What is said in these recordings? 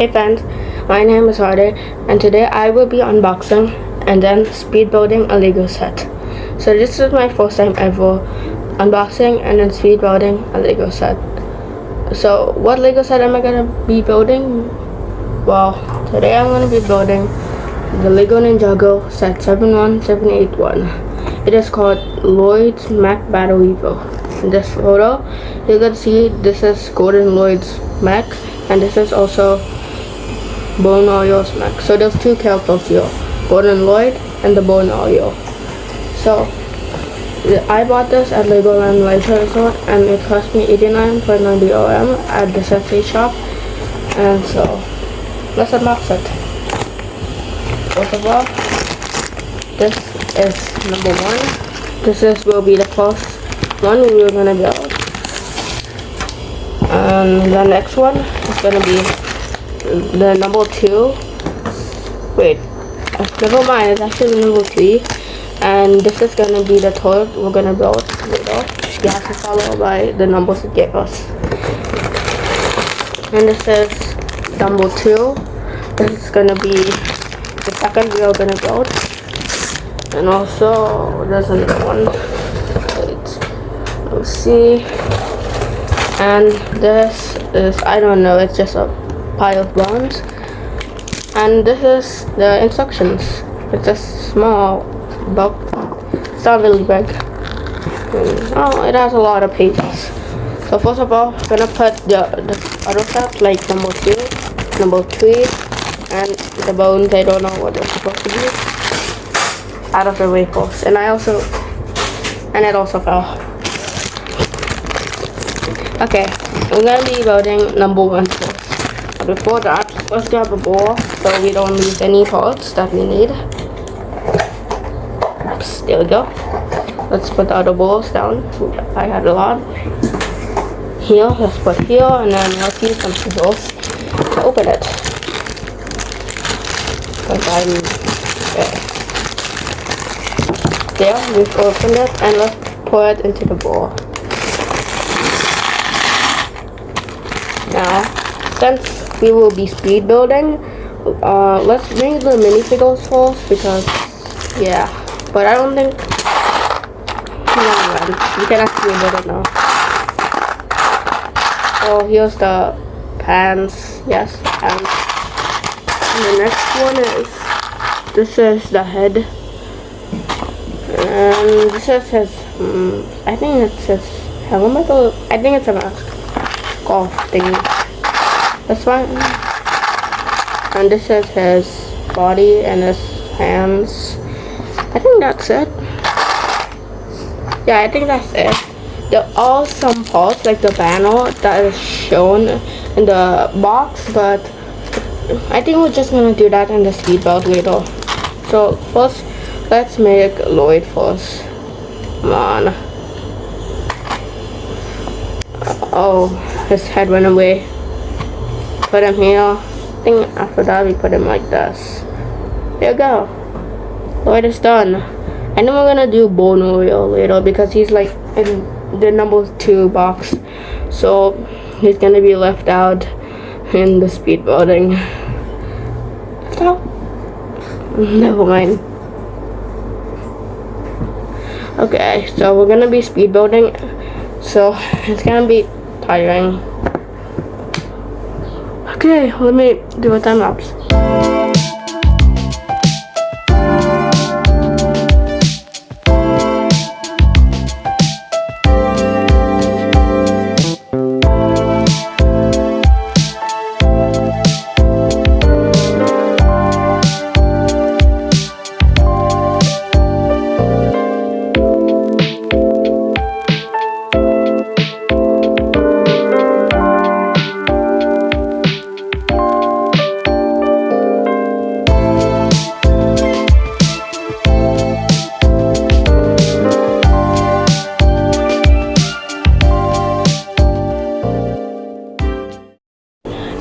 Hey fans, my name is Hardy and today I will be unboxing and then speed building a Lego set. So this is my first time ever unboxing and then speed building a Lego set. So what Lego set am I going to be building? Well, today I'm going to be building the Lego Ninjago set 71781. It is called Lloyd's Mac Battle Evo. In this photo, you can see this is Gordon Lloyd's Mac and this is also Bone Oriole's Mac. So there's two characters here, Gordon Lloyd and the Bone Oriole. So I bought this at Legoland Leisure Resort and it cost me 89.90 OM at the Sensei shop. And so let's unbox it. First of all, this is number one. This will be the first one we're gonna build. And the next one is gonna be the number two. Wait, never mind, it's actually number three. And this is gonna be the third we're gonna build later. You have to follow by the numbers it gave us. And this is number two. This is gonna be the second we are gonna build. And also there's another one. Wait, let's see. And this is, I don't know, it's just a pile of bones. And this is the instructions. It's a small book. It's not really big. Oh, it has a lot of pages. So first of all, I'm gonna put the other stuff like number two, number three, and the bones. I don't know what they're supposed to be. Out of the way first. And it also fell. Okay, we're gonna be building number one first. But before that, let's grab a ball so we don't lose any parts that we need. Oops, there we go. Let's put the other balls down. I had a lot. Here, let's put here, and then let's use some scissors to open it. Because I'm there, we've opened it, and let's pour it into the bowl. Now, since we will be speed building, let's bring the minifigures first because, yeah, but I don't think, never mind, we can actually build it now. So here's the pants, yes, pants. And the next one is, this is the head, and this is his, I think it's his helmet, or I think it's a mask. Golf thing. That's fine. And this is his body and his hands. I think that's it. Yeah, I think that's it. There are some parts like the banner that is shown in the box, but I think we're just gonna do that in the speed build later. So first, let's make Lloyd first. Come on. Oh, his head went away. Put him here. I think after that we put him like this. There you go. Lloyd is done. And then we're gonna do Bone Oriole later because he's like in the number two box. So he's gonna be left out in the speed building. So, never mind. Okay, so we're gonna be speed building. So it's gonna be tiring. Okay, let me do a time lapse.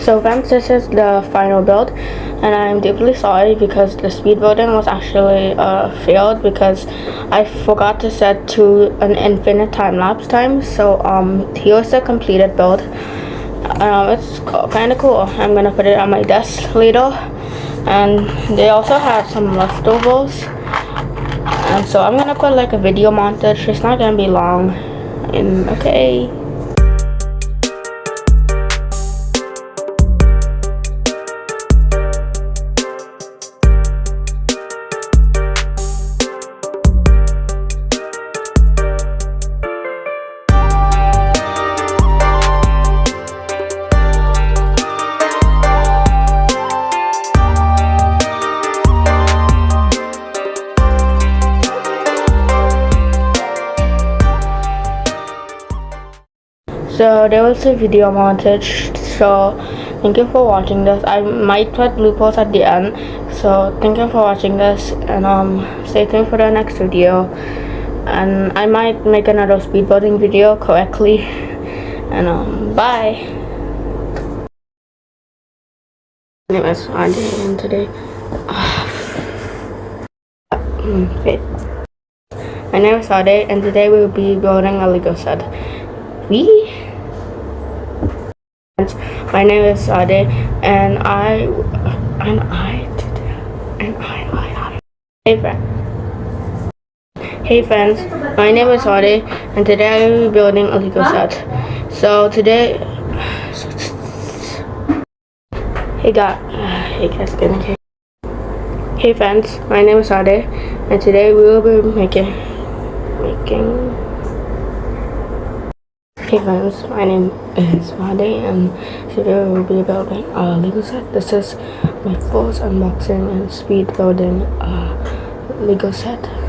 So friends, this is the final build and I'm deeply sorry because the speed building was actually failed because I forgot to set to an infinite time lapse time. So here's the completed build It's kind of cool. I'm gonna put it on my desk later. And they also have some leftovers. And so I'm gonna put like a video montage. It's not gonna be long. And okay. So there was a video montage, so thank you for watching this. I might put bloopers at the end, so thank you for watching this, and stay tuned for the next video, and I might make another speedbuilding video correctly, and bye. My name is Andy, and today wait. My name is Ade, and today we will be building a Lego set. My name is Ade, and I. Hey friends, my name is Ade, and today I will be building a Lego set. So today, hey guys, okay. Hey friends, my name is Ade, and today we will be making. Hey friends, my name is Ade, and today we will be building a Lego set. This is my first unboxing and speed building Lego set.